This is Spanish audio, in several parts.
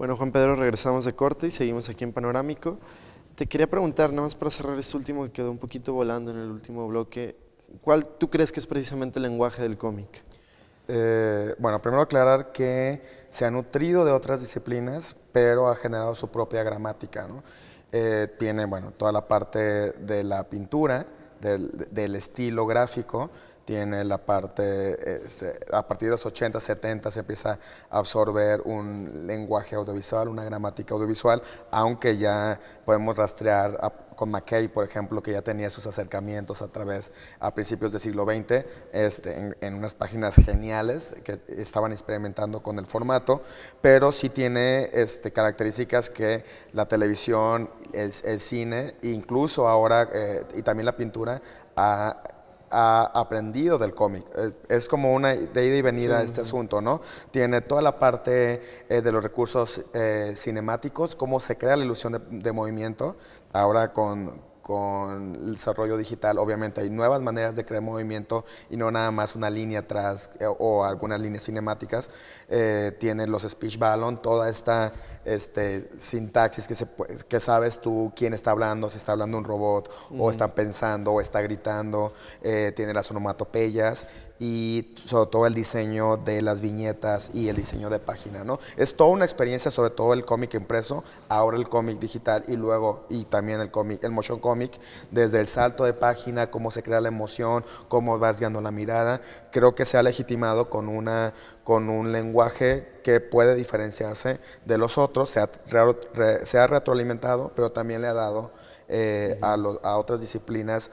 Bueno, Juan Pedro, regresamos de corte y seguimos aquí en Panorámico. Te quería preguntar, nada más para cerrar este último que quedó un poquito volando en el último bloque, ¿cuál tú crees que es precisamente el lenguaje del cómic? Bueno, primero aclarar que se ha nutrido de otras disciplinas, pero ha generado su propia gramática, ¿no? Tiene, bueno, toda la parte de la pintura, del estilo gráfico, tiene la parte, a partir de los 80, 70 se empieza a absorber un lenguaje audiovisual, una gramática audiovisual, aunque ya podemos rastrear con McKay, por ejemplo, que ya tenía sus acercamientos a principios del siglo XX, en unas páginas geniales que estaban experimentando con el formato, pero sí tiene características que la televisión, el cine, incluso ahora, y también la pintura, ha aprendido del cómic. Es como una de ida y venida este asunto, ¿no? Tiene toda la parte de los recursos cinemáticos, cómo se crea la ilusión de movimiento. Ahora con el desarrollo digital, obviamente hay nuevas maneras de crear movimiento y no nada más una línea atrás o algunas líneas cinemáticas. Tiene los speech balloon, toda esta sintaxis que sabes tú quién está hablando, si está hablando un robot o está pensando o está gritando. Tiene las onomatopeyas y sobre todo el diseño de las viñetas y el diseño de página, ¿no? Es toda una experiencia, sobre todo el cómic impreso, ahora el cómic digital y también el motion comic, desde el salto de página, cómo se crea la emoción, cómo vas guiando la mirada. Creo que se ha legitimado con un lenguaje que puede diferenciarse de los otros, se ha retroalimentado, pero también le ha dado a otras disciplinas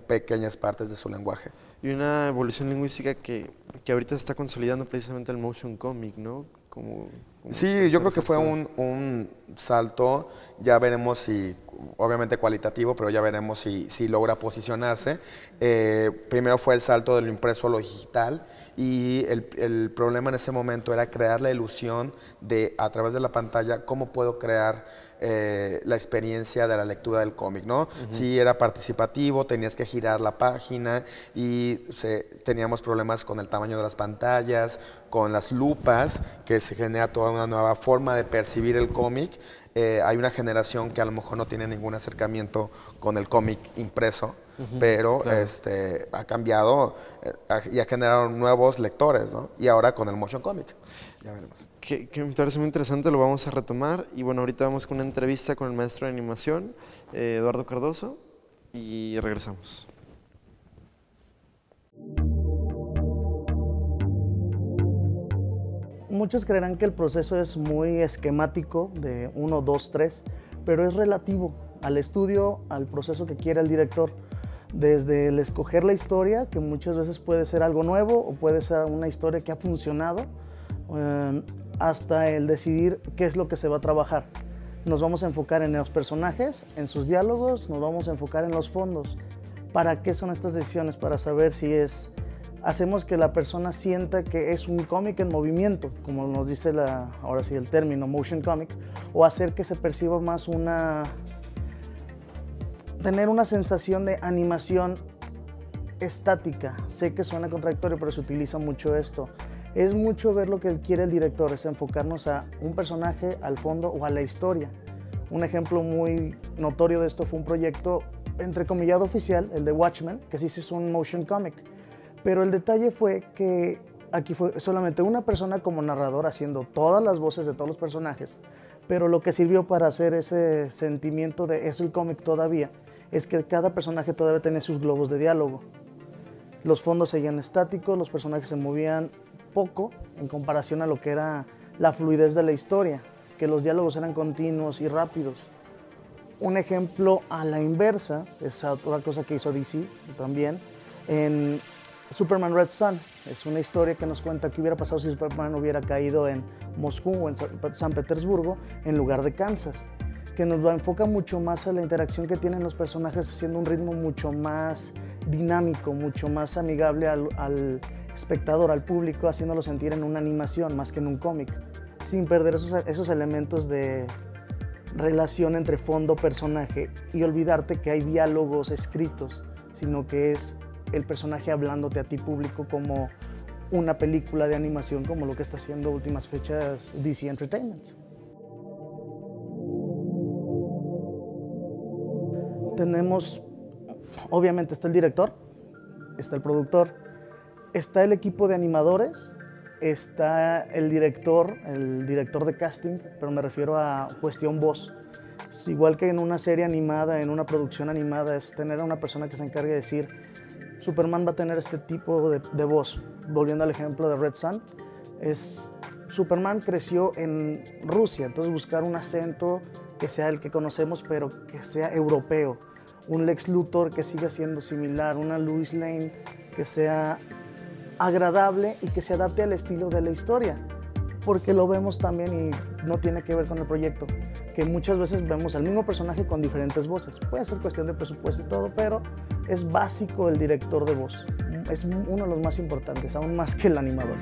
pequeñas partes de su lenguaje. Y una evolución lingüística que ahorita se está consolidando precisamente el motion comic, ¿no? Sí, yo creo que fue un salto, ya veremos si, obviamente cualitativo, pero ya veremos si logra posicionarse. Primero fue el salto de lo impreso a lo digital y el problema en ese momento era crear la ilusión de, a través de la pantalla, cómo puedo crear la experiencia de la lectura del cómic, ¿no? Sí, era participativo, tenías que girar la página y teníamos problemas con el tamaño de las pantallas, con las lupas, que se genera toda una nueva forma de percibir el cómic. Hay una generación que a lo mejor no tiene ningún acercamiento con el cómic impreso, pero claro, ha cambiado y ha generado nuevos lectores, ¿no? Y ahora con el motion comic, ya veremos. Que me parece muy interesante, lo vamos a retomar. Y bueno, ahorita vamos con una entrevista con el maestro de animación, Eduardo Cardoso, y regresamos. Muchos creerán que el proceso es muy esquemático, de 1, 2, 3, pero es relativo al estudio, al proceso que quiere el director. Desde el escoger la historia, que muchas veces puede ser algo nuevo o puede ser una historia que ha funcionado, hasta el decidir qué es lo que se va a trabajar. Nos vamos a enfocar en los personajes, en sus diálogos, nos vamos a enfocar en los fondos. ¿Para qué son estas decisiones? Para saber si hacemos que la persona sienta que es un cómic en movimiento, como nos dice ahora sí el término motion comic, o hacer que se perciba más tener una sensación de animación estática. Sé que suena contradictorio, pero se utiliza mucho esto. Es mucho ver lo que quiere el director, es enfocarnos a un personaje, al fondo o a la historia. Un ejemplo muy notorio de esto fue un proyecto entrecomillado oficial, el de Watchmen, que sí es un motion comic. Pero el detalle fue que aquí fue solamente una persona como narrador haciendo todas las voces de todos los personajes, pero lo que sirvió para hacer ese sentimiento de es el cómic todavía, es que cada personaje todavía tenía sus globos de diálogo. Los fondos seguían estáticos, los personajes se movían poco en comparación a lo que era la fluidez de la historia, que los diálogos eran continuos y rápidos. Un ejemplo a la inversa, es otra cosa que hizo DC también, en Superman Red Son. Es una historia que nos cuenta qué hubiera pasado si Superman hubiera caído en Moscú o en San Petersburgo en lugar de Kansas, que nos enfoca mucho más a la interacción que tienen los personajes, haciendo un ritmo mucho más dinámico, mucho más amigable al espectador, al público, haciéndolo sentir en una animación más que en un cómic, sin perder esos elementos de relación entre fondo-personaje y olvidarte que hay diálogos escritos, sino que es el personaje hablándote a ti público como una película de animación, como lo que está haciendo últimas fechas DC Entertainment. Tenemos, obviamente está el director, está el productor, está el equipo de animadores, está el director de casting, pero me refiero a cuestión voz. Es igual que en una serie animada, en una producción animada, es tener a una persona que se encargue de decir, Superman va a tener este tipo de voz. Volviendo al ejemplo de Red Sun, Superman creció en Rusia, entonces buscar un acento que sea el que conocemos, pero que sea europeo. Un Lex Luthor que siga siendo similar, una Lois Lane que sea agradable y que se adapte al estilo de la historia. Porque lo vemos también y no tiene que ver con el proyecto, que muchas veces vemos al mismo personaje con diferentes voces. Puede ser cuestión de presupuesto y todo, pero es básico el director de voz. Es uno de los más importantes, aún más que el animador.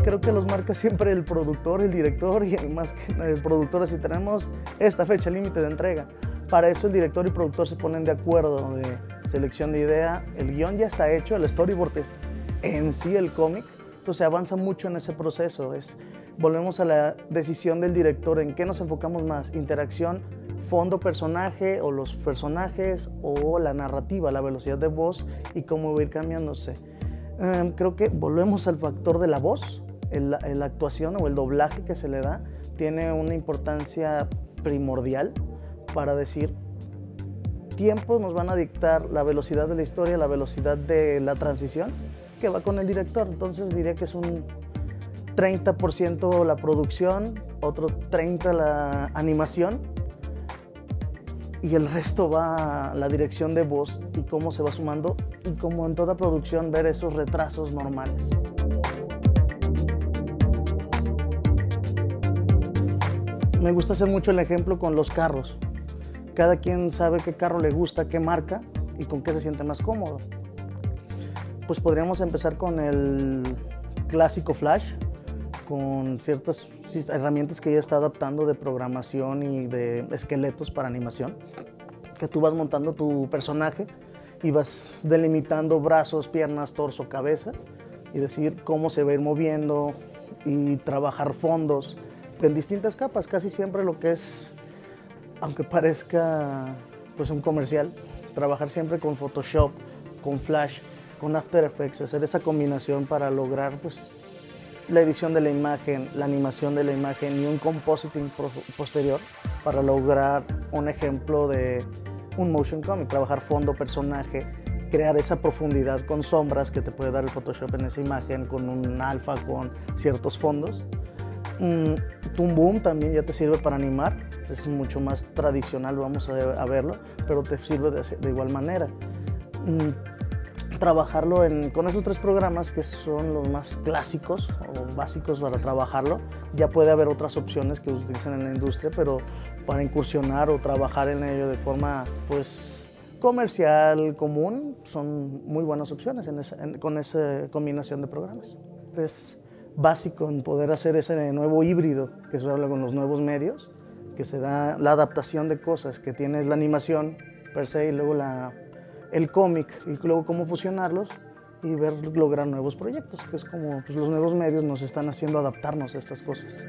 Creo que los marca siempre el productor, el director y más que el productor, si tenemos esta fecha límite de entrega. Para eso el director y productor se ponen de acuerdo de selección de idea, el guión ya está hecho, el storyboard es en sí el cómic, entonces se avanza mucho en ese proceso. Volvemos a la decisión del director, ¿en qué nos enfocamos más? Interacción, fondo, personaje o los personajes o la narrativa, la velocidad de voz y cómo va a ir cambiándose. Creo que volvemos al factor de la voz, la actuación o el doblaje que se le da tiene una importancia primordial para decir tiempos nos van a dictar la velocidad de la historia, la velocidad de la transición que va con el director. Entonces diría que es un 30% la producción, otro 30% la animación y el resto va la dirección de voz y cómo se va sumando y como en toda producción ver esos retrasos normales. Me gusta hacer mucho el ejemplo con los carros. Cada quien sabe qué carro le gusta, qué marca y con qué se siente más cómodo. Pues podríamos empezar con el clásico Flash, con ciertas herramientas que ya está adaptando de programación y de esqueletos para animación, que tú vas montando tu personaje y vas delimitando brazos, piernas, torso, cabeza y decir cómo se va a ir moviendo y trabajar fondos en distintas capas. Casi siempre lo que es, aunque parezca pues un comercial, trabajar siempre con Photoshop, con Flash, con After Effects, hacer esa combinación para lograr pues la edición de la imagen, la animación de la imagen y un compositing posterior para lograr un ejemplo de un motion comic, trabajar fondo, personaje, crear esa profundidad con sombras que te puede dar el Photoshop en esa imagen, con un alfa, con ciertos fondos. Toon Boom también ya te sirve para animar, es mucho más tradicional, vamos a verlo, pero te sirve de igual manera. Trabajarlo con esos tres programas que son los más clásicos o básicos para trabajarlo. Ya puede haber otras opciones que utilizan en la industria, pero para incursionar o trabajar en ello de forma pues comercial, común, son muy buenas opciones con esa combinación de programas. Es básico en poder hacer ese nuevo híbrido que se habla con los nuevos medios, que se da la adaptación de cosas, que tienes la animación per se y luego el cómic y luego cómo fusionarlos y lograr nuevos proyectos, que es como pues, los nuevos medios nos están haciendo adaptarnos a estas cosas.